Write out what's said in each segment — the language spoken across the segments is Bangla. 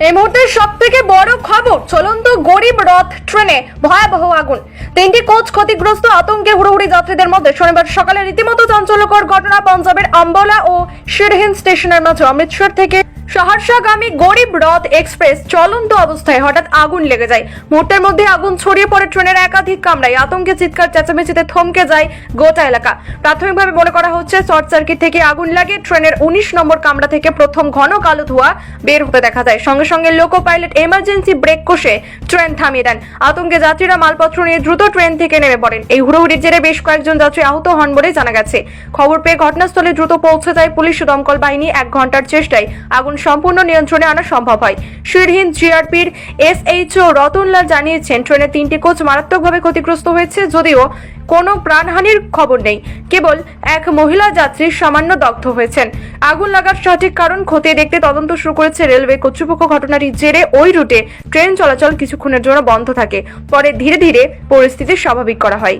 এই মুহূর্তে সবথেকে বড় খবর, চলন্ত গরিব রথ ট্রেনে ভয়াবহ আগুন। 3টি কোচ ক্ষতিগ্রস্ত, আতঙ্কে হুড়োহুড়ি যাত্রীদের মধ্যে। শনিবার সকালে রীতিমতো চাঞ্চল্যকর ঘটনা পাঞ্জাবের আম্বালা ও সিরহিন্দ স্টেশনের মাঝে। অমৃতসর থেকে সহরসাগামী গরিব রথ এক্সপ্রেস চলন্ত অবস্থায় হঠাৎ আগুন লেগে যায়। মুহূর্তের মধ্যে আগুন ছড়িয়ে পড়ে ট্রেনের একাধিক কামরায়। আতঙ্কে চিৎকার চেঁচামেচিতে থমকে যায় গোটা এলাকা। প্রাথমিকভাবে মনে করা হচ্ছে শর্ট সার্কিট থেকে আগুন লাগে। ট্রেনের 19 নম্বর কামরা থেকে প্রথম ঘন কালো ধোঁয়া বের হতে দেখা যায়। সঙ্গে সঙ্গে লোকো পাইলট এমার্জেন্সি ব্রেক কষে ট্রেন থামিয়ে দেন। আতঙ্কে যাত্রীরা মালপত্র নিয়ে দ্রুত ট্রেন থেকে নেমে পড়েন। এই হুড়োহুড়ির জেরে বেশ কয়েকজন যাত্রী আহত হন বলে জানা গেছে। খবর পেয়ে ঘটনাস্থলে দ্রুত পৌঁছে যায় পুলিশ ও দমকল বাহিনী। 1 ঘন্টার চেষ্টায় আগুন সম্পূর্ণ নিয়ন্ত্রণে আনা সম্ভব হয়। সিরহিন্দ জিআরপির এসএইচও রতনলাল জানিয়েছেন, ট্রেনের 3টি কোচ মারাত্মকভাবে ক্ষতিগ্রস্ত হয়েছে, যদিও কোনো প্রাণহানির খবর নেই। কেবল এক মহিলা যাত্রী সামান্য দগ্ধ হয়েছেন। আগুন লাগার সঠিক কারণ খতিয়ে দেখতে তদন্ত শুরু করেছে রেলওয়ে কর্তৃপক্ষ। ঘটনাটি জেরে ওই রুটে ট্রেন চলাচল কিছুক্ষণের জন্য বন্ধ থাকে। পরে ধীরে ধীরে পরিস্থিতি স্বাভাবিক করা হয়।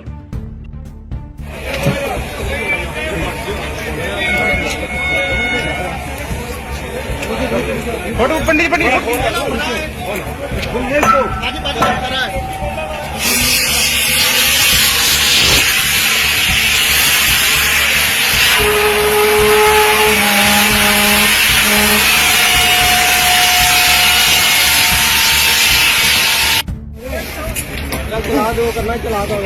फोटो पंडित पंडित चला दो करना चला दो